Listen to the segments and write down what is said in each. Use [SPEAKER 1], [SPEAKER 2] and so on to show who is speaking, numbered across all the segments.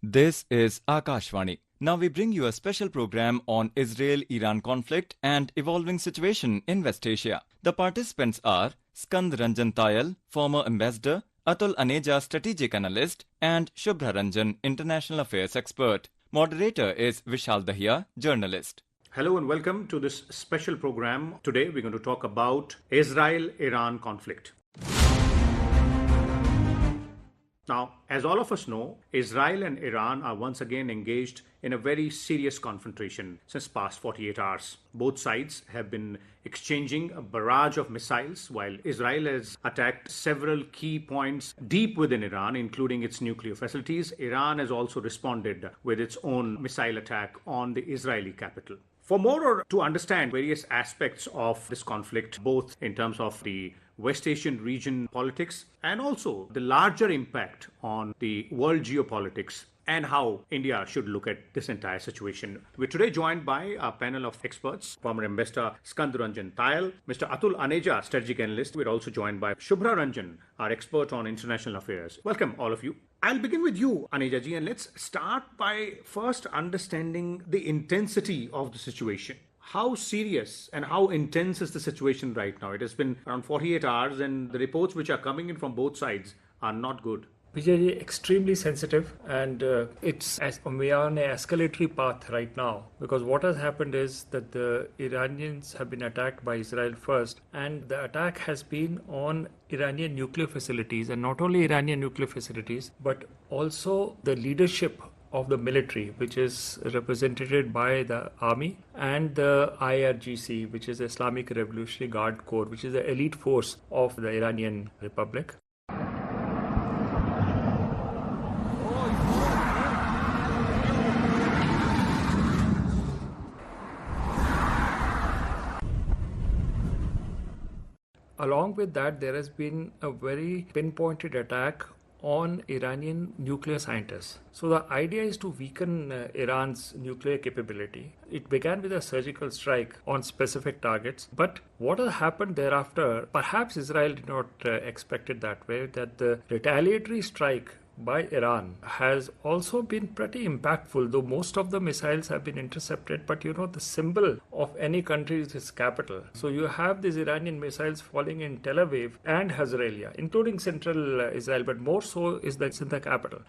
[SPEAKER 1] This is Akashvani. Now we bring you a special program on Israel-Iran conflict and evolving situation in West Asia. The participants are Skand Ranjan Tayal, former ambassador, Atul Aneja, strategic analyst, and Shubhra Ranjan, international affairs expert. Moderator is Vishal Dahiya, journalist.
[SPEAKER 2] Hello and welcome to this special program. Today we're going to talk about Israel-Iran conflict. Now, as all of us know, Israel and Iran are once again engaged in a very serious confrontation since past 48 hours. Both sides have been exchanging a barrage of missiles, while Israel has attacked several key points deep within Iran, including its nuclear facilities. Iran has also responded with its own missile attack on the Israeli capital. For more to understand various aspects of this conflict, both in terms of the West Asian region politics and also the larger impact on the world geopolitics and how India should look at this entire situation. We're today joined by a panel of experts, former Ambassador Skand Ranjan Tayal, Mr. Atul Aneja, strategic analyst. We're also joined by Shubhra Ranjan, our expert on international affairs. Welcome, all of you. I'll begin with you, Aneja ji, and let's start by first understanding the intensity of the situation. How serious and how intense is the situation right now? It has been around 48 hours and the reports which are coming in from both sides are not good.
[SPEAKER 3] Vijay, extremely sensitive, and we are on an escalatory path right now, because what has happened is that the Iranians have been attacked by Israel first, and the attack has been on Iranian nuclear facilities, and not only Iranian nuclear facilities, but also the leadership of the military, which is represented by the army, and the IRGC, which is the Islamic Revolutionary Guard Corps, which is the elite force of the Iranian Republic. Along with that, there has been a very pinpointed attack on Iranian nuclear scientists. So the idea is to weaken Iran's nuclear capability. It began with a surgical strike on specific targets, but what has happened thereafter, perhaps Israel did not expect it that way, that the retaliatory strike by Iran has also been pretty impactful, though most of the missiles have been intercepted. But the symbol of any country is its capital. So you have these Iranian missiles falling in Tel Aviv and Hazariyah, including central Israel, but more so is that in the capital.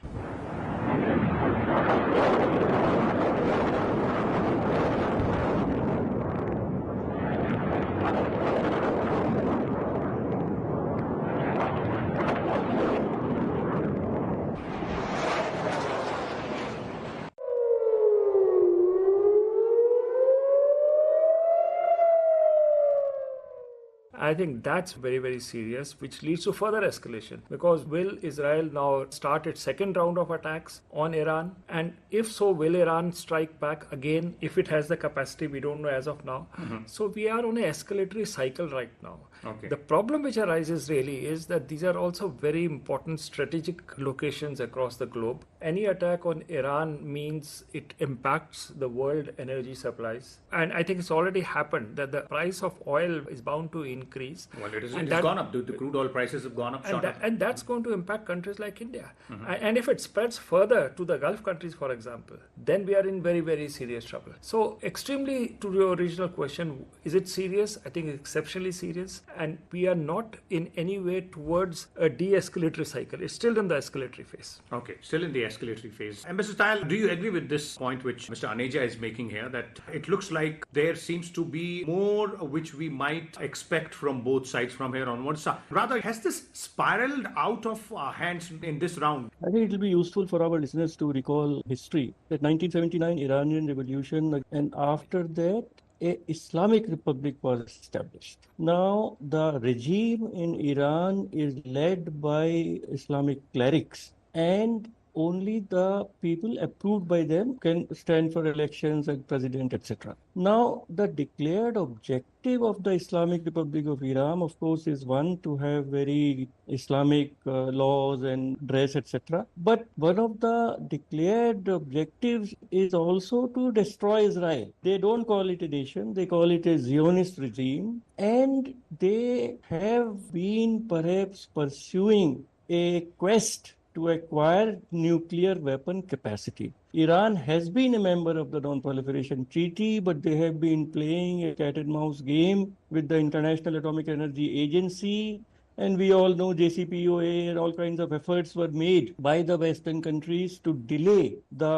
[SPEAKER 3] I think that's very, very serious, which leads to further escalation. Because will Israel now start its second round of attacks on Iran? And if so, will Iran strike back again if it has the capacity? We don't know as of now. So we are on an escalatory cycle right now.
[SPEAKER 2] Okay.
[SPEAKER 3] The problem which arises really is that these are also very important strategic locations across the globe. Any attack on Iran means it impacts the world energy supplies. And I think it's already happened that the price of oil is bound to increase.
[SPEAKER 2] Well, it has gone up. The crude oil prices have gone up,
[SPEAKER 3] and that's going to impact countries like India. And if it spreads further to the Gulf countries, for example, then we are in very, very serious trouble. So extremely, to your original question, is it serious? I think it's exceptionally serious. And we are not in any way towards a de-escalatory cycle. It's still in the escalatory phase.
[SPEAKER 2] Okay, still in the escalatory phase. Ambassador Tayal, do you agree with this point which Mr. Aneja is making here, that it looks like there seems to be more which we might expect from both sides from here onwards? Rather, has this spiraled out of our hands in this round?
[SPEAKER 4] I think it will be useful for our listeners to recall history. That 1979 Iranian Revolution, and after that, a Islamic Republic was established. Now, the regime in Iran is led by Islamic clerics, and only the people approved by them can stand for elections like president, etc. Now, the declared objective of the Islamic Republic of Iran, of course, is one, to have very Islamic laws and dress, etc. But one of the declared objectives is also to destroy Israel. They don't call it a nation, they call it a Zionist regime, and they have been perhaps pursuing a quest to acquire nuclear weapon capacity. Iran has been a member of the Non-Proliferation Treaty, but they have been playing a cat and mouse game with the International Atomic Energy Agency. And we all know JCPOA and all kinds of efforts were made by the Western countries to delay the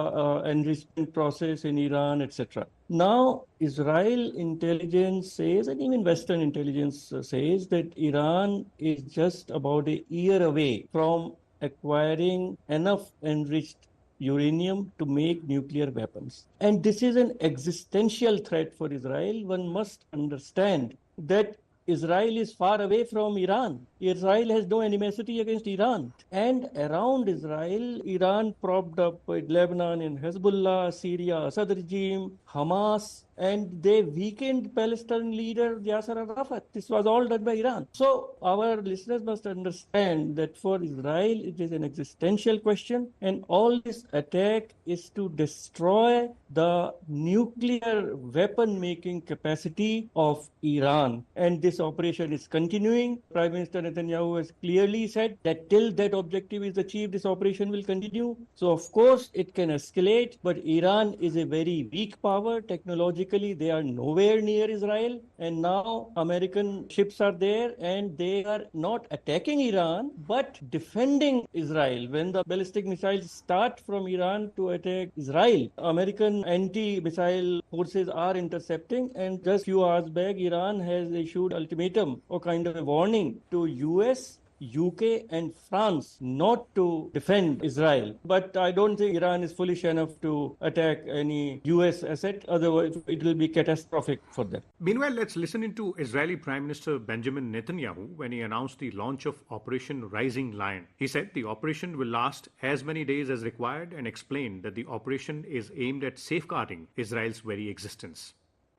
[SPEAKER 4] enrichment process in Iran, etc. Now, Israel intelligence says, and even Western intelligence says, that Iran is just about a year away from acquiring enough enriched uranium to make nuclear weapons. And this is an existential threat for Israel. One must understand that Israel is far away from Iran. Israel has no animosity against Iran. And around Israel, Iran propped up with Lebanon and Hezbollah, Syria, Assad regime, Hamas, and they weakened Palestinian leader Yasser Arafat. This was all done by Iran. So our listeners must understand that for Israel, it is an existential question, and all this attack is to destroy the nuclear weapon-making capacity of Iran. And this operation is continuing. Prime Minister Netanyahu has clearly said that till that objective is achieved, this operation will continue. So of course, it can escalate, but Iran is a very weak power. Technologically, they are nowhere near Israel. And now American ships are there, and they are not attacking Iran, but defending Israel. When the ballistic missiles start from Iran to attack Israel, American anti-missile forces are intercepting. And just few hours back, Iran has issued ultimatum or kind of a warning to US, UK and France not to defend Israel. But I don't think Iran is foolish enough to attack any US asset. Otherwise, it will be catastrophic for them.
[SPEAKER 2] Meanwhile, let's listen into Israeli Prime Minister Benjamin Netanyahu when he announced the launch of Operation Rising Lion. He said the operation will last as many days as required and explained that the operation is aimed at safeguarding Israel's very existence.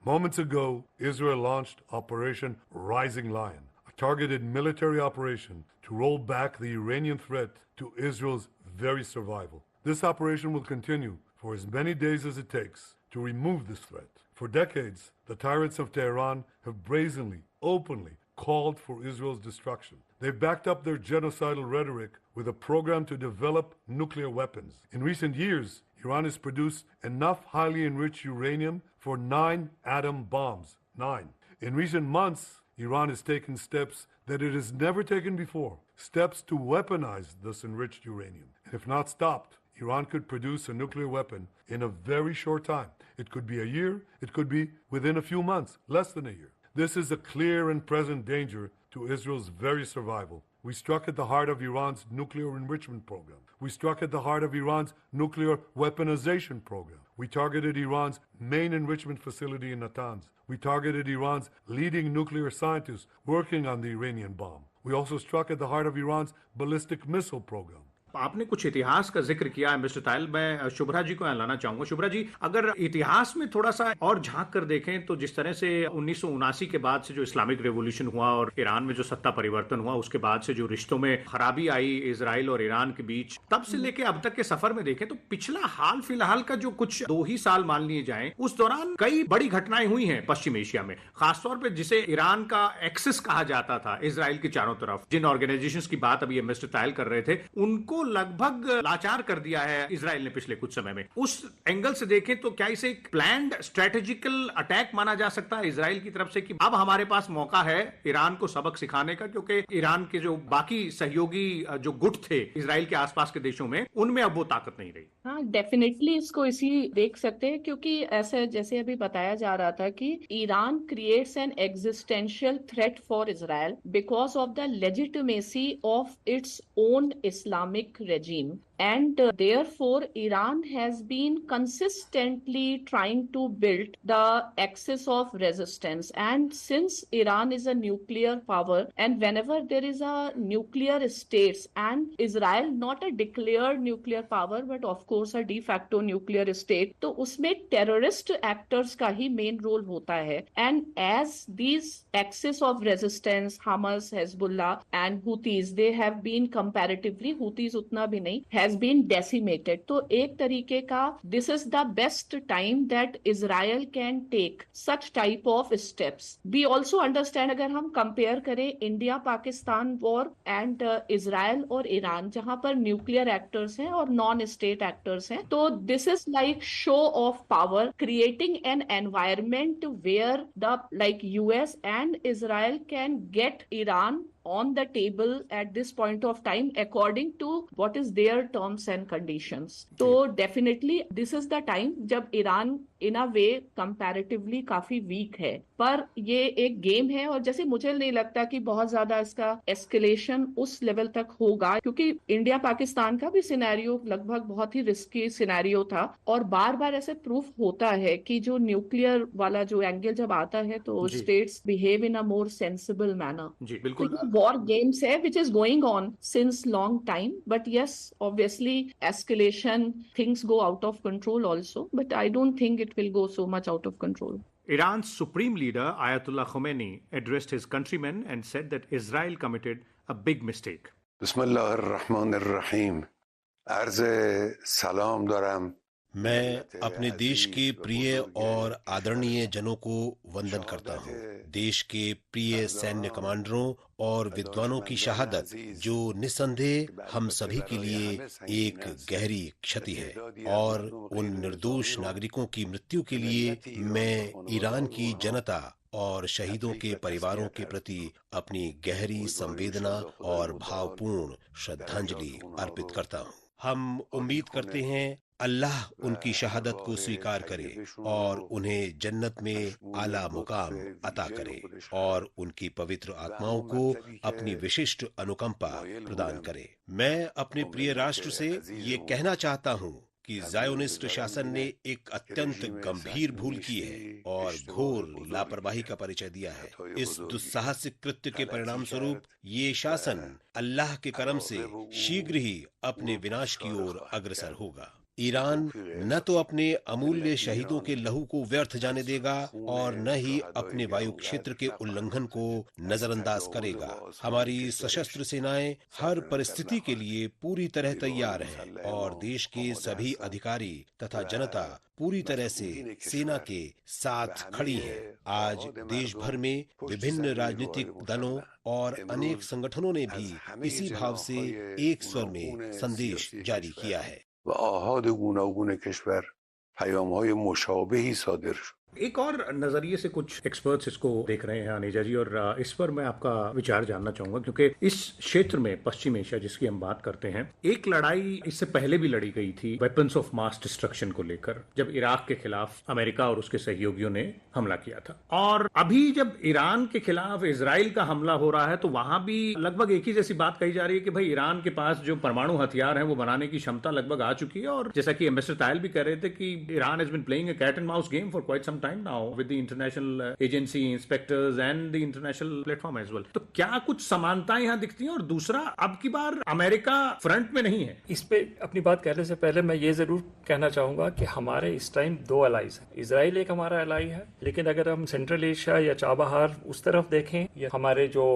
[SPEAKER 5] Moments ago, Israel launched Operation Rising Lion, a targeted military operation to roll back the Iranian threat to Israel's very survival. This operation will continue for as many days as it takes to remove this threat. For decades, the tyrants of Tehran have brazenly, openly called for Israel's destruction. They've backed up their genocidal rhetoric with a program to develop nuclear weapons. In recent years, Iran has produced enough highly enriched uranium for 9 atom bombs. 9. In recent months, Iran has taken steps that it has never taken before, steps to weaponize this enriched uranium. And if not stopped, Iran could produce a nuclear weapon in a very short time. It could be a year, it could be within a few months, less than a year. This is a clear and present danger to Israel's very survival. We struck at the heart of Iran's nuclear enrichment program. We struck at the heart of Iran's nuclear weaponization program. We targeted Iran's main enrichment facility in Natanz. We targeted Iran's leading nuclear scientists working on the Iranian bomb. We also struck at the heart of Iran's ballistic missile program.
[SPEAKER 2] आपने कुछ इतिहास का जिक्र किया है mister Tayal. मैं शुभ्रा जी को यहाँ लाना चाहूंगा। शुभ्रा जी, अगर इतिहास में थोड़ा सा और झांक कर देखें तो जिस तरह से 1979 के बाद से जो इस्लामिक रेवोल्यूशन हुआ और ईरान में जो सत्ता परिवर्तन हुआ, उसके बाद से जो रिश्तों में खराबी आई इजराइल और ईरान के बीच, तब से लेके अब तक के सफर में देखें तो पिछला हाल फिलहाल का जो कुछ 2 ही साल मान लिए जाए, उस दौरान कई बड़ी घटनाएं हुई हैं पश्चिम एशिया में, खासतौर पर जिसे ईरान का एक्सिस कहा जाता था इजराइल के चारों तरफ। जिन ऑर्गेनाइजेशंस की बात अभी मिस्टर तायल कर रहे थे, उनको लगभग लाचार कर दिया है इजराइल ने पिछले कुछ समय में। उस एंगल से देखें तो क्या इसे एक प्लान्ड स्ट्रेटेजिकल अटैक माना जा सकता है इजराइल की तरफ से कि अब हमारे पास मौका है ईरान को सबक सिखाने का, क्योंकि ईरान के जो बाकी सहयोगी जो गुट थे इजराइल के आसपास के देशों में, उनमें अब वो ताकत नहीं रही।
[SPEAKER 6] हाँ, डेफिनेटली इसको इसी देख सकते हैं, क्योंकि ऐसे जैसे अभी बताया जा रहा था कि Iran creates an existential threat for Israel because of the legitimacy of its own Islamic regime, and therefore Iran has been consistently trying to build the axis of resistance. And since Iran is a nuclear power, and whenever there is a nuclear states, and Israel not a declared nuclear power but of course a de facto nuclear state, तो उसमें terrorist actors का ही main role होता है। And as these axis of resistance, Hamas, Hezbollah and Houthis, they have been comparatively, Houthis उतना भी नहीं, has has been decimated. तो एक तरीके का this is the best time that Israel can take such type of steps. We also understand अगर हम compare करें India Pakistan war and Israel और ईरान जहां पर न्यूक्लियर एक्टर्स हैं और नॉन स्टेट एक्टर्स हैं, तो this is like show of power creating an environment where the like US and Israel can get Iran on the table at this point of time according to what is their terms and conditions. तो definitely this is the time जब Iran in a way comparatively काफी week है, पर ये एक game है और जैसे मुझे नहीं लगता कि बहुत ज्यादा इसका एस्केलेशन उस लेवल तक होगा, क्योंकि इंडिया पाकिस्तान का भी सिनेरियो लगभग बहुत ही रिस्की सिनेरियो था और बार बार ऐसे प्रूफ होता है कि जो न्यूक्लियर वाला जो एंगल जब आता है तो states behave in a more sensible manner.
[SPEAKER 2] जी बिल्कुल.
[SPEAKER 6] वॉर गेम्स है which is going on since long time, but yes, obviously escalation, things go out of control also, but I don't think it will go so much out of control.
[SPEAKER 2] Iran's supreme leader Ayatollah Khomeini addressed his countrymen and said that Israel committed a big mistake.
[SPEAKER 7] Bismillah ar-Rahman ar-Rahim. अर्ज़ सलाम दरम.
[SPEAKER 8] मैं अपने देश के प्रिय और आदरणीय जनों को वंदन करता हूँ. देश के प्रिय सैन्य कमांडरों और विद्वानों की शहादत जो निस्संदेह हम सभी के लिए एक गहरी क्षति है, और उन निर्दोष नागरिकों की मृत्यु के लिए मैं ईरान की जनता और शहीदों के परिवारों के प्रति अपनी गहरी संवेदना और भावपूर्ण श्रद्धांजलि अर्पित करता हूँ. हम उम्मीद करते हैं अल्लाह उनकी शहादत को स्वीकार करे और उन्हें जन्नत में आला मुकाम अता करे और उनकी पवित्र आत्माओं को अपनी विशिष्ट अनुकंपा प्रदान करे. मैं अपने प्रिय राष्ट्र से ये कहना चाहता हूँ कि ज़ायोनिस्ट शासन ने एक अत्यंत गंभीर भूल की है और घोर लापरवाही का परिचय दिया है. इस दुस्साहसिक कृत्य के परिणाम स्वरूप ये शासन अल्लाह के करम से शीघ्र ही अपने विनाश की ओर अग्रसर होगा. ईरान न तो अपने अमूल्य शहीदों के लहू को व्यर्थ जाने देगा और न ही अपने वायु क्षेत्र के उल्लंघन को नजरअंदाज करेगा. हमारी सशस्त्र सेनाएं हर परिस्थिति के लिए पूरी तरह तैयार हैं और देश के सभी अधिकारी तथा जनता पूरी तरह से सेना के साथ खड़ी है. आज देश भर में विभिन्न राजनीतिक दलों और अनेक संगठनों ने भी इसी भाव से एक स्वर में संदेश जारी किया है.
[SPEAKER 7] و آحاد گوناگون کشور پیام‌های مشابهی صادر شد.
[SPEAKER 2] एक और नजरिए से कुछ एक्सपर्ट्स इसको देख रहे हैं अनेजा जी, और इस पर मैं आपका विचार जानना चाहूंगा, क्योंकि इस क्षेत्र में पश्चिम एशिया जिसकी हम बात करते हैं, एक लड़ाई इससे पहले भी लड़ी गई थी वेपन्स ऑफ मास डिस्ट्रक्शन को लेकर, जब इराक के खिलाफ अमेरिका और उसके सहयोगियों ने हमला किया था. और अभी जब ईरान के खिलाफ इजराइल का हमला हो रहा है तो वहां भी लगभग एक ही जैसी बात कही जा रही है कि भाई ईरान के पास जो परमाणु हथियार है वो बनाने की क्षमता लगभग आ चुकी है. और जैसा कि एम्बेसडर तायल भी कह रहे थे कि Iran has been playing a cat and mouse game for quite some time now with the international agency inspectors and the international platform as well. तो क्या कुछ समानताएं यहाँ दिखती हैं? और दूसरा, अब की बार अमेरिका फ्रंट में नहीं है.
[SPEAKER 3] इस पे अपनी बात कहने से पहले मैं ये जरूर कहना चाहूंगा कि हमारे इस टाइम दो अलाइज हैं. इजराइल एक हमारा अलाई है, लेकिन अगर हम सेंट्रल एशिया या चाबहार उस तरफ देखें, या हमारे जो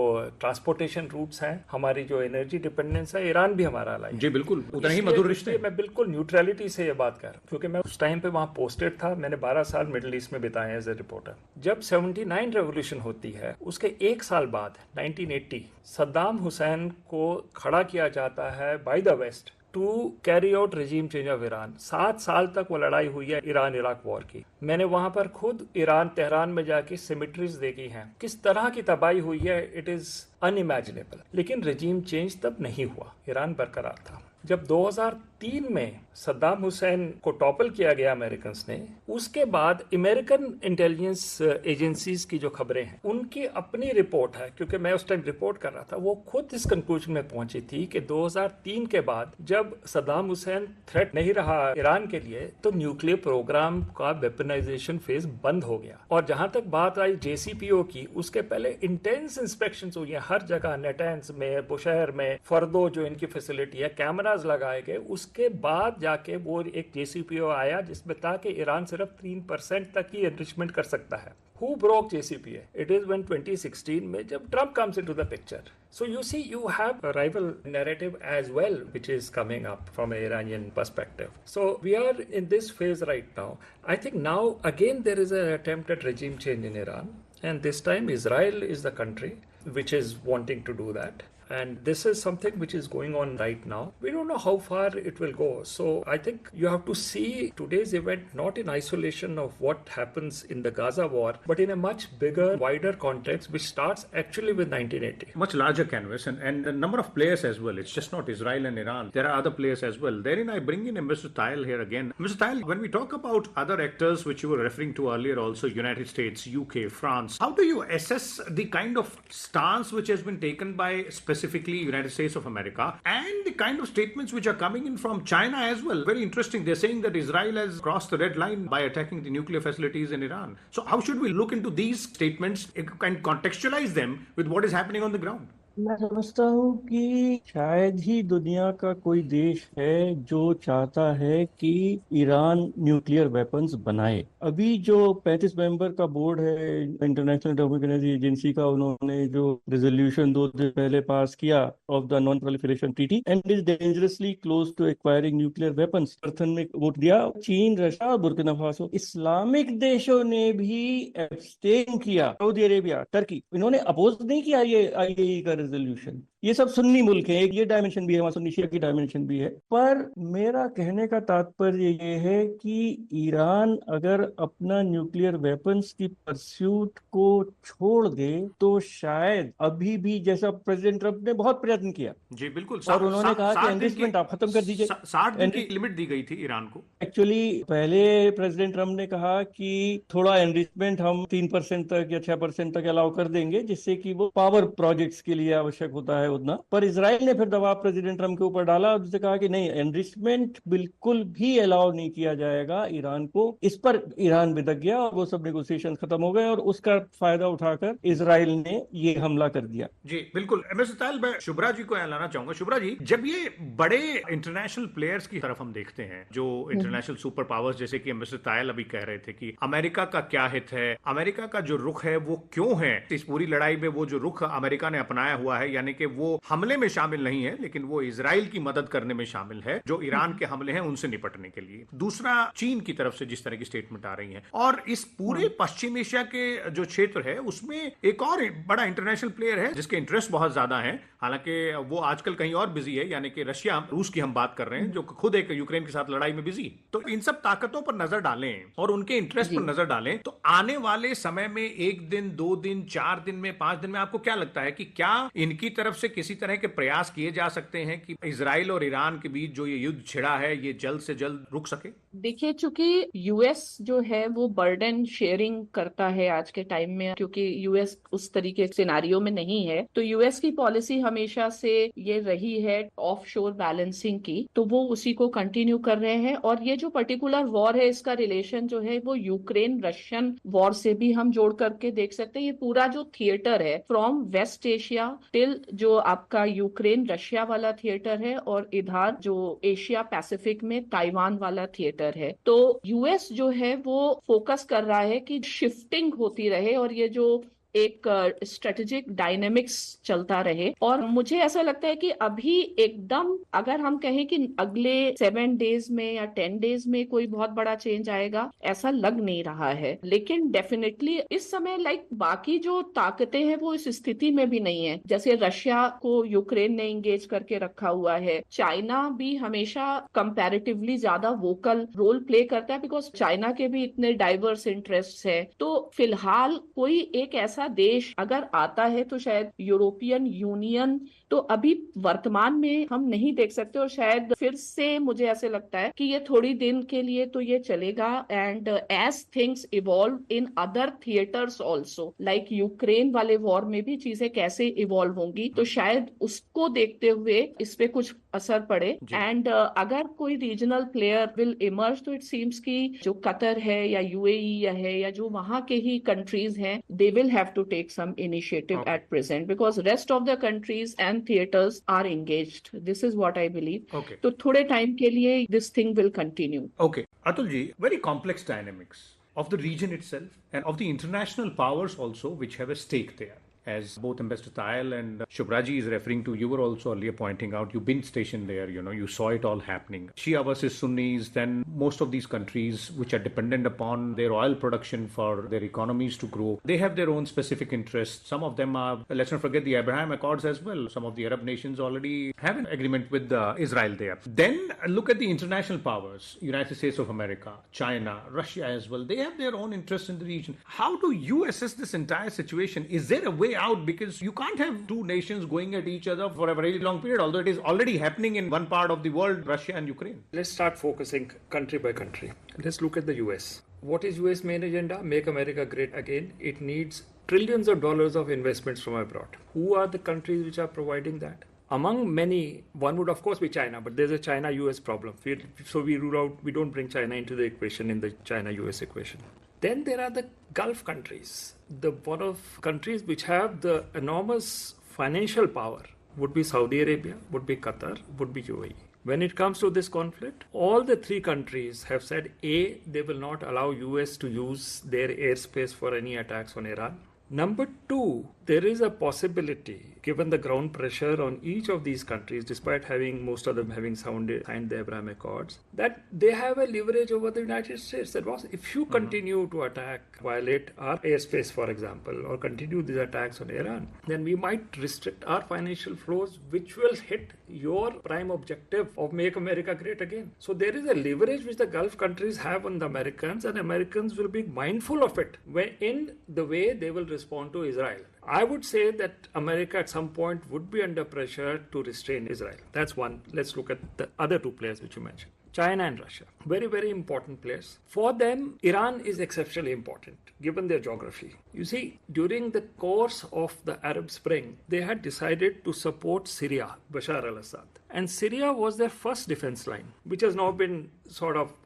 [SPEAKER 3] ट्रांसपोर्टेशन रूट्स हैं, हमारी जो एनर्जी डिपेंडेंस है, ईरान भी हमारा अलाई है.
[SPEAKER 2] जी बिल्कुल, उतना ही मधुर रिश्ते.
[SPEAKER 3] मैं बिल्कुल न्यूट्रलिटी से ये बात कर रहा हूँ, क्योंकि मैं उस टाइम पे वहाँ पोस्टेड था. मैंने 12 साल मिडिल ईस्ट में बिताए एज ए रिपोर्टर. जब 79 रेवोल्यूशन होती है, उसके एक साल बाद 1980 सद्दाम हुसैन को खड़ा किया जाता है by the West to carry out regime change of Iran. 7 साल तक वो लड़ाई हुई है ईरान इराक वॉर की. मैंने वहां पर खुद ईरान तेहरान में जाके सिमिट्रीज देखी हैं, किस तरह की तबाही हुई है. It is unimaginable. लेकिन रेजिम चेंज तब नहीं हुआ, ईरान बरकरार था. जब 2003 में सद्दाम हुसैन को टॉपल किया गया अमेरिकन ने, उसके बाद अमेरिकन इंटेलिजेंस एजेंसीज की जो खबरें हैं, उनकी अपनी रिपोर्ट है, क्योंकि मैं उस टाइम रिपोर्ट कर रहा था, वो खुद इस कंक्लूजन में पहुंची थी कि 2003 के बाद जब सद्दाम हुसैन थ्रेट नहीं रहा ईरान के लिए, तो न्यूक्लियर प्रोग्राम का वेपनाइजेशन फेज बंद हो गया. और जहां तक बात आई JCPO की, उसके पहले इंटेंस इंस्पेक्शन हुई है हर जगह, नेटेंस में, बुशहर में, फर्दो जो इनकी फैसिलिटी है, कैमरा कैमरास लगाए गए, उसके बाद जाके वो एक JCPOA आया जिसमें था कि ईरान सिर्फ 3% तक ही एनरिचमेंट कर सकता है. Who broke JCPOA? It is when 2016 में जब Trump comes into the picture. So you see, you have a rival narrative as well, which is coming up from an Iranian perspective. So we are in this phase right now. I think now again there is an attempt at regime change in Iran, and this time Israel is the country which is wanting to do that. And this is something which is going on right now. We don't know how far it will go. So I think you have to see today's event not in isolation of what happens in the Gaza war, but in a much bigger, wider context, which starts actually with 1980.
[SPEAKER 2] Much larger canvas and a number of players as well. It's just not Israel and Iran. There are other players as well. Therein I bring in Mr. Tayal here again. Mr. Tayal, when we talk about other actors which you were referring to earlier also, United States, UK, France, how do you assess the kind of stance which has been taken by specifically United States of America and the kind of statements which are coming in from China as well? Very interesting. They're saying that Israel has crossed the red line by attacking the nuclear facilities in Iran. So how should we look into these statements and contextualize them with what is happening on the ground?
[SPEAKER 4] मैं समझता हूँ कि शायद ही दुनिया का कोई देश है जो चाहता है कि ईरान न्यूक्लियर वेपन्स बनाए. अभी जो 35 मेंबर का बोर्ड है इंटरनेशनल एटॉमिक एनर्जी एजेंसी का, उन्होंने जो रेजोल्यूशन 2 दिन पहले पास किया of the non proliferation treaty and is dangerously close to acquiring nuclear weapons, समर्थन में वोट दिया. चीन, रशिया और बुर्किना फासो, इस्लामिक देशों ने भी एब्सटेन किया. सऊदी अरेबिया, टर्की, इन्होंने अपोज नहीं किया ये IAEA का रेजोल्यूशन. ये सब सुन्नी मुल्क है, ये डायमेंशन भी है, वहां सुन्नी शिया की डायमेंशन भी है. पर मेरा कहने का तात्पर्य ये है कि ईरान अगर अपना न्यूक्लियर वेपन्स की परस्यूट को छोड़ दे तो शायद अभी भी, जैसा प्रेसिडेंट ट्रंप ने बहुत प्रयत्न किया
[SPEAKER 2] जी बिल्कुल,
[SPEAKER 4] और उन्होंने कहा कि एनरिचमेंट आप खत्म कर दीजिए.
[SPEAKER 2] 60 दिन की लिमिट दी गई थी ईरान को.
[SPEAKER 4] एक्चुअली पहले प्रेसिडेंट ट्रंप ने कहा कि थोड़ा एनरिचमेंट हम 3% तक या 6% तक अलाउ कर देंगे, जिससे कि वो पावर प्रोजेक्ट्स के लिए आवश्यक होता है उतना. पर इजराइल ने फिर दबाव प्रेसिडेंट ट्रंप के ऊपर डाला और उसने कहा कि नहीं, एनरिचमेंट बिल्कुल भी अलाउ नहीं किया जाएगा ईरान को. इस पर ईरान बिदक गया और वो सब नेगोशिएशन खत्म हो गए और उसका फायदा उठाकर इजराइल ने ये हमला कर दिया.
[SPEAKER 2] जी बिल्कुल. मिस्टर तायल, मैं शुभ्रा जी को लाना चाहूंगा. शुभ्रा जी, जब ये बड़े इंटरनेशनल प्लेयर्स की तरफ हम देखते हैं, जो इंटरनेशनल सुपर पावर्स, जैसे कि मिस्टर तायल अभी कह रहे थे कि अमेरिका का क्या हित है, अमेरिका का जो रुख है वो क्यों है इस पूरी लड़ाई में, वो जो रुख अमेरिका ने अपनाया हुआ है, यानी कि वो हमले में शामिल नहीं है लेकिन वो इजराइल की मदद करने में शामिल है, जो ईरान के हमले हैं उनसे निपटने के लिए. दूसरा, चीन की तरफ से जिस तरह की स्टेटमेंट आ रही है, और इस पूरे पश्चिम एशिया के जो क्षेत्र है उसमें एक और बड़ा इंटरनेशनल प्लेयर है जिसके इंटरेस्ट बहुत ज्यादा है, हालांकि वो आजकल कहीं और बिजी है, यानी कि रशिया, रूस की हम बात कर रहे हैं, जो खुद एक यूक्रेन के साथ लड़ाई में बिजी. तो इन सब ताकतों पर नजर डालें और उनके इंटरेस्ट पर नजर डालें, तो आने वाले समय में 1 दिन, 2 दिन, 4 दिन में, 5 दिन में आपको क्या लगता है कि क्या इनकी तरफ से किसी तरह के प्रयास किए जा सकते हैं कि इजराइल और ईरान के बीच जो ये युद्ध छिड़ा है ये जल्द से जल्द रुक सके?
[SPEAKER 6] देखिए, चूंकि यूएस जो है वो बर्डन शेयरिंग करता है आज के टाइम में, क्योंकि यूएस उस तरीके के सिनारियो में नहीं है, तो यूएस की पॉलिसी हमेशा से ये रही है ऑफशोर बैलेंसिंग की, तो वो उसी को कंटिन्यू कर रहे हैं. और ये जो पर्टिकुलर वॉर है, इसका रिलेशन जो है वो यूक्रेन रशियन वॉर से भी हम जोड़ करके देख सकते हैं. ये पूरा जो थिएटर है फ्रॉम वेस्ट एशिया टिल जो आपका यूक्रेन रशिया वाला थिएटर है, और इधर जो एशिया पैसिफिक में ताइवान वाला थिएटर है, तो यूएस जो है वो फोकस कर रहा है कि शिफ्टिंग होती रहे और ये जो एक स्ट्रेटेजिक डायनेमिक्स चलता रहे. और मुझे ऐसा लगता है कि अभी एकदम अगर हम कहें कि अगले 7 डेज में या 10 डेज में कोई बहुत बड़ा चेंज आएगा, ऐसा लग नहीं रहा है. लेकिन डेफिनेटली इस समय बाकी जो ताकतें हैं वो इस स्थिति में भी नहीं है. जैसे रशिया को यूक्रेन ने इंगेज करके रखा हुआ है, चाइना भी हमेशा कंपैरेटिवली ज्यादा वोकल रोल प्ले करता है, बिकॉज चाइना के भी इतने डाइवर्स इंटरेस्ट है. तो फिलहाल कोई एक ऐसा देश अगर आता है तो शायद यूरोपियन यूनियन तो अभी वर्तमान में हम नहीं देख सकते, और शायद फिर से मुझे ऐसे लगता है कि ये थोड़ी दिन के लिए तो ये चलेगा. And as things evolve in other theatres also, like Ukraine वाले वॉर में भी चीजें कैसे इवॉल्व होंगी, तो शायद उसको देखते हुए इस पे कुछ असर पड़े एंड अगर कोई रीजनल प्लेयर विल इमर्ज तो इट सीम्स कि जो कतर है या यूएई है या जो वहां के ही कंट्रीज हैं they will have to take some initiative at present because rest of the countries and theatres are engaged. This is what I believe. तो थोड़े टाइम के लिए this thing will continue.
[SPEAKER 2] Okay, Atulji, very complex dynamics of the region itself and of the international powers also which have a stake there. As both Ambassador Tayal and Shubhraji is referring to, you were also earlier pointing out, you've been stationed there, you saw it all happening. Shia versus Sunnis, then most of these countries which are dependent upon their oil production for their economies to grow, they have their own specific interests. Some of them are, let's not forget the Abraham Accords as well. Some of the Arab nations already have an agreement with Israel there. Then look at the international powers, United States of America, China, Russia as well. They have their own interests in the region. How do you assess this entire situation? Is there a way out, because you can't have two nations going at each other for a very long period, although it is already happening in one part of the world, Russia and Ukraine.
[SPEAKER 3] Let's start focusing country by country. Let's look at the US. What is US main agenda? Make America great again. It needs trillions of dollars of investments from abroad. Who are the countries which are providing that? Among many, one would of course be China, but there's a China-US problem. So we rule out, we don't bring China into the equation, in the China-US equation. Then there are the Gulf countries. The one of countries which have the enormous financial power would be Saudi Arabia, would be Qatar, would be UAE. When it comes to this conflict, all the three countries have said, A, they will not allow US to use their airspace for any attacks on Iran. Number two, there is a possibility, given the ground pressure on each of these countries, despite most of them having signed the Abraham Accords, that they have a leverage over the United States. That was, if you continue to attack, violate our airspace, for example, or continue these attacks on Iran, then we might restrict our financial flows, which will hit your prime objective of make America great again. So there is a leverage which the Gulf countries have on the Americans, and Americans will be mindful of it in the way they will respond to Israel. I would say that America at some point would be under pressure to restrain Israel. That's one. Let's look at the other two players which you mentioned. China and Russia. Very, very important players. For them, Iran is exceptionally important, given their geography. You see, during the course of the Arab Spring, they had decided to support Syria, Bashar al-Assad. And Syria was their first defense line, which has now been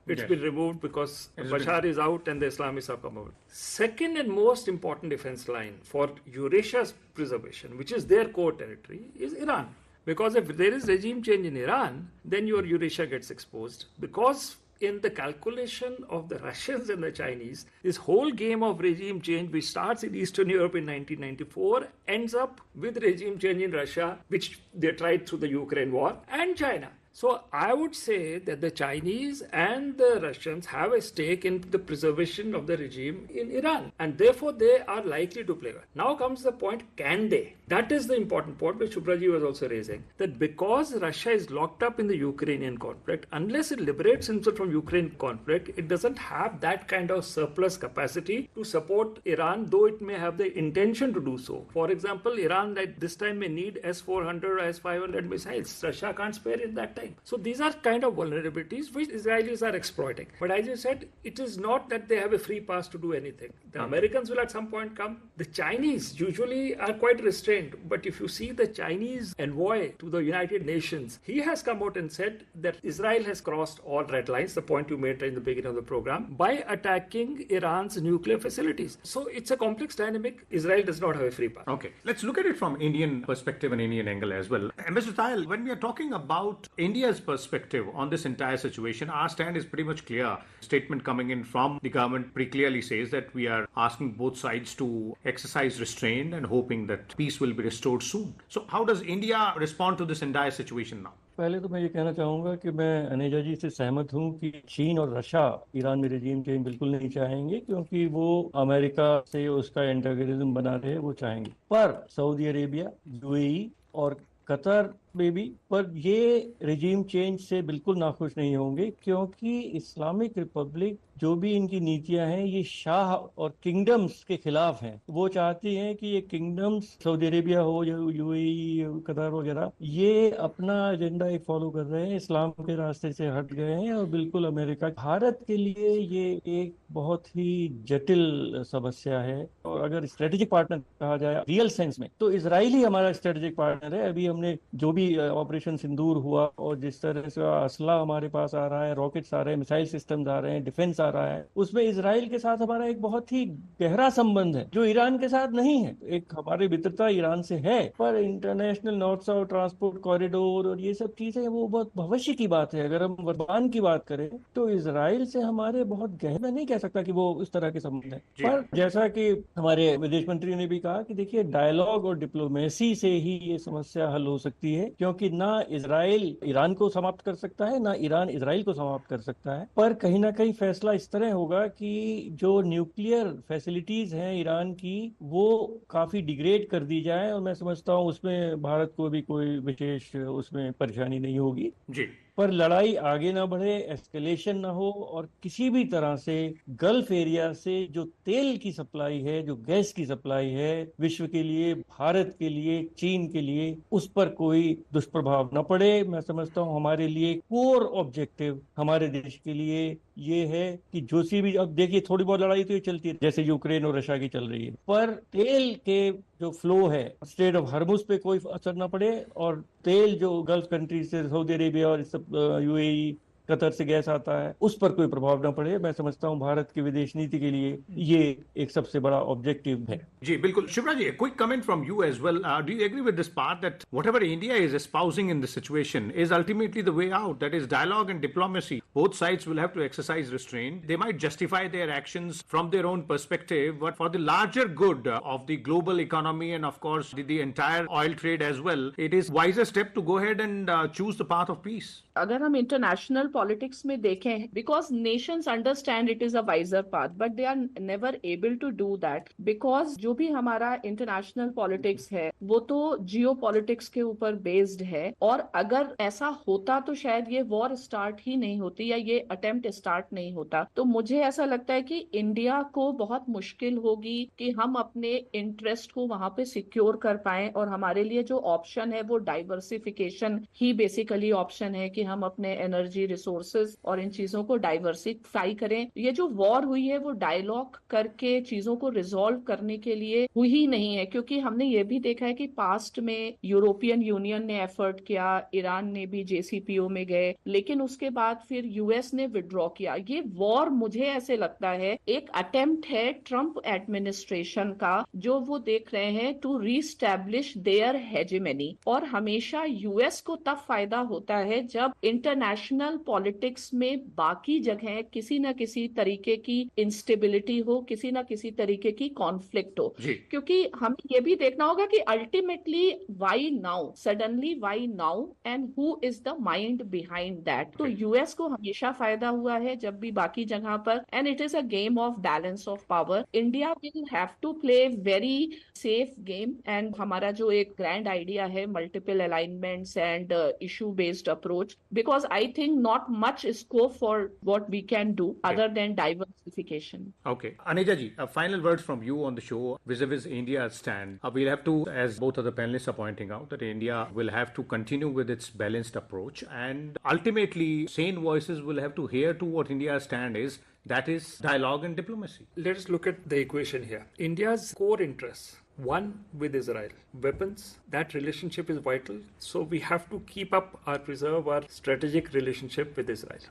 [SPEAKER 3] been removed because Bashar is out and the Islamists have come over. Second and most important defense line for Eurasia's preservation, which is their core territory, is Iran. Because if there is regime change in Iran, then your Eurasia gets exposed. Because in the calculation of the Russians and the Chinese, this whole game of regime change, which starts in Eastern Europe in 1994, ends up with regime change in Russia, which they tried through the Ukraine war, and China. So I would say that the Chinese and the Russians have a stake in the preservation of the regime in Iran, and therefore they are likely to play. Now comes the point, can they? That is the important point which Shubhraji was also raising, that because Russia is locked up in the Ukrainian conflict, unless it liberates itself from Ukraine conflict, it doesn't have that kind of surplus capacity to support Iran, though it may have the intention to do so. For example, Iran at this time may need S-400 or S-500 missiles. Russia can't spare it that time. So these are kind of vulnerabilities which Israelis are exploiting. But as you said, it is not that they have a free pass to do anything. The Americans will at some point come. The Chinese usually are quite restrained. But if you see the Chinese envoy to the United Nations, he has come out and said that Israel has crossed all red lines, the point you made in the beginning of the program, by attacking Iran's nuclear facilities. So it's a complex dynamic. Israel does not have a free pass.
[SPEAKER 2] Okay, let's look at it from Indian perspective and Indian angle as well. Ambassador Tayal, when we are talking about India's perspective on this entire situation, our stand is pretty much clear. Statement coming in from the government pretty clearly says that we are asking both sides to exercise restraint and hoping that peace will be restored soon. So how does India respond to this entire situation now?
[SPEAKER 4] पहले तो मैं ये कहना चाहूँगा कि मैं अनेजा जी से सहमत हूँ कि चीन और रशिया ईरान में रजीम चेंज बिल्कुल नहीं चाहेंगे, क्योंकि वो अमेरिका से उसका एंटागोनिज्म बना रहे वो चाहेंगे। पर सऊदी अरेबिया, यूएई और कतर में भी पर ये रजीम चेंज से बिल्कुल नाखुश नहीं होंगे, क्योंकि इस्लामिक रिपब्लिक जो भी इनकी नीतियां हैं ये शाह और किंगडम्स के खिलाफ हैं। वो चाहती हैं कि ये किंगडम्स, सऊदी अरेबिया हो या यूएई, कतर वगैरह, ये अपना एजेंडा एक फॉलो कर रहे हैं, इस्लाम के रास्ते से हट गए हैं और बिल्कुल अमेरिका। भारत के लिए ये एक बहुत ही जटिल समस्या है, और अगर स्ट्रेटेजिक पार्टनर कहा जाए रियल सेंस में तो इजराइल ही हमारा स्ट्रेटेजिक पार्टनर है। अभी हमने जो भी ऑपरेशन सिंदूर हुआ और जिस तरह से असला हमारे पास आ रहा है, रॉकेट्स आ रहे हैं, मिसाइल सिस्टम्स आ रहे हैं, डिफेंस आ रहा है, उसमें इजराइल के साथ हमारा एक बहुत ही गहरा संबंध है जो ईरान के साथ नहीं है। एक हमारी मित्रता ईरान से है, पर international north south transport corridor और ये सब चीजें वो बहुत भविष्य की बात है। अगर हम वर्तमान की बात करें तो इजराइल से हमारे बहुत गहरे, मैं नहीं कह सकता कि वो उस तरह के संबंध है, पर जैसा कि हमारे विदेश मंत्री ने भी कहा कि देखिए डायलॉग और डिप्लोमेसी से ही ये समस्या हल हो सकती है, क्योंकि ना इजराइल ईरान को समाप्त कर सकता है ना ईरान इजराइल को समाप्त कर सकता है। पर कहीं ना कहीं फैसला इस तरह होगा कि जो न्यूक्लियर फैसिलिटीज हैं ईरान की वो काफी डिग्रेड कर दी जाए, और मैं समझता हूँ उसमें भारत को भी कोई विशेष उसमें परेशानी नहीं होगी
[SPEAKER 2] जी।
[SPEAKER 4] पर लड़ाई आगे ना बढ़े, एस्केलेशन ना हो, और किसी भी तरह से गल्फ एरिया से जो तेल की सप्लाई है, जो गैस की सप्लाई है विश्व के लिए, भारत के लिए, चीन के लिए, उस पर कोई दुष्प्रभाव न पड़े। मैं समझता हूँ हमारे लिए कोर ऑब्जेक्टिव हमारे देश के लिए ये है कि जो सी भी, अब देखिए थोड़ी बहुत लड़ाई तो ये चलती है जैसे यूक्रेन और रशिया की चल रही है, पर तेल के जो फ्लो है स्ट्रेट ऑफ हॉर्मुज पे कोई असर ना पड़े, और तेल जो गल्फ कंट्री से सऊदी अरेबिया और यूएई कतर से गैस आता है उस पर कोई प्रभाव न पड़े। मैं समझता हूं भारत की विदेश नीति के लिए ये एक सबसे बड़ा ऑब्जेक्टिव है।
[SPEAKER 2] जी बिल्कुल। Shubhra ji, quick comment from you as well. Do you agree with this part that whatever India is espousing in this situation is ultimately the way out, that is dialogue and diplomacy? Both sides will have to exercise restraint. They might justify their actions from their own perspective, but for the larger good of the global economy and of course the entire oil trade as well, it is wiser step to go ahead and choose the path of peace.
[SPEAKER 6] अगर हम international politics में देखें, because nations understand it is a wiser path, but they are never able to do that, because जो भी हमारा international politics है वो तो जियो पॉलिटिक्स के ऊपर बेस्ड है, और अगर ऐसा होता तो शायद ये वॉर स्टार्ट ही नहीं होती या ये अटेम्प्ट स्टार्ट नहीं होता। तो मुझे ऐसा लगता है कि इंडिया को बहुत मुश्किल होगी कि हम अपने इंटरेस्ट को वहां पे सिक्योर कर पाए, और हमारे लिए जो ऑप्शन है वो डाइवर्सिफिकेशन ही बेसिकली ऑप्शन है कि हम अपने एनर्जी रिसोर्सेज और इन चीजों को डाइवर्सिफाई करें। ये जो वॉर हुई है वो डायलॉग करके चीजों को रिजॉल्व करने के लिए हुई ही नहीं है, क्योंकि हमने ये भी देखा है कि पास्ट में यूरोपियन यूनियन ने एफर्ट किया, ईरान ने भी JCPO में गए, लेकिन उसके बाद फिर यूएस ने विड्रॉ किया। ये वॉर मुझे ऐसे लगता है एक अटेम्प्ट है ट्रम्प एडमिनिस्ट्रेशन का, जो वो देख रहे हैं टू रीस्टैब्लिश देयर हेजेमनी, और हमेशा यूएस को तब फायदा होता है जब इंटरनेशनल पॉलिटिक्स में बाकी जगह किसी न किसी तरीके की इंस्टेबिलिटी हो, किसी न किसी तरीके की कॉन्फ्लिक्ट हो, क्योंकि हमें ये भी देखना होगा कि ultimately why now, suddenly why now, and who is the mind behind that. तो यूएस को हमेशा फायदा हुआ है जब भी बाकी जगह पर, and it is a game of balance of power. India will have to play very safe game, and हमारा जो एक ग्रैंड आइडिया है multiple alignments and issue based approach, because I think not much scope for what we can do other than diversification.
[SPEAKER 2] Okay. Aneja ji, final words from you on the show vis-a-vis India's stand. We'll have to, as both of the panelists are pointing out, that India will have to continue with its balanced approach, and ultimately sane voices will have to hear to what India's stand is, that is dialogue and diplomacy.
[SPEAKER 3] Let us look at the equation here. India's core interests, one with Israel, weapons, that relationship is vital, so we have to keep up or preserve our strategic relationship with Israel.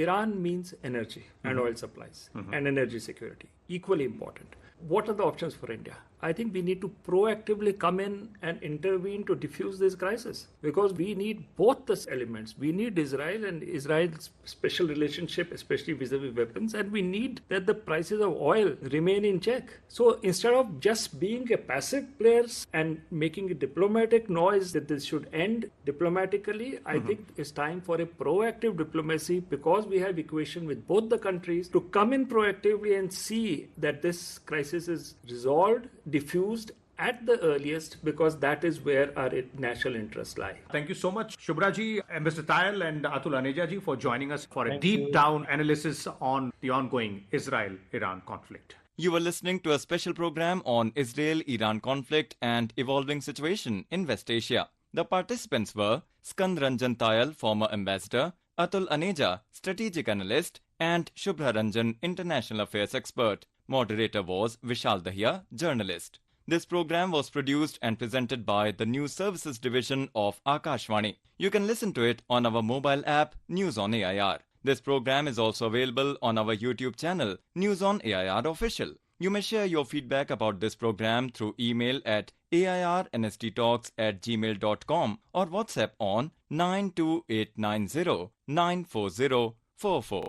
[SPEAKER 3] Iran means energy and oil supplies and energy security, equally important. What are the options for India? I think we need to proactively come in and intervene to diffuse this crisis, because we need both these elements. We need Israel and Israel's special relationship, especially vis-a-vis weapons, and we need that the prices of oil remain in check. So instead of just being a passive players and making a diplomatic noise that this should end diplomatically, I think it's time for a proactive diplomacy, because we have equation with both the countries to come in proactively and see that this crisis is resolved, diffused at the earliest, because that is where our national interests lie.
[SPEAKER 2] Thank you so much, Shubhra ji, Mr. Tayal and Atul Aneja ji, for joining us for a deep down analysis on the ongoing Israel-Iran conflict.
[SPEAKER 1] You were listening to a special program on Israel-Iran conflict and evolving situation in West Asia. The participants were Skand Ranjan Tayal, former ambassador, Atul Aneja, strategic analyst, and Shubhra Ranjan, international affairs expert. Moderator was Vishal Dahiya, journalist. This program was produced and presented by the News Services Division of Akashvani. You can listen to it on our mobile app News on AIR. This program is also available on our YouTube channel News on AIR Official. You may share your feedback about this program through email at airnsttalks@gmail.com or WhatsApp on 92890 94044.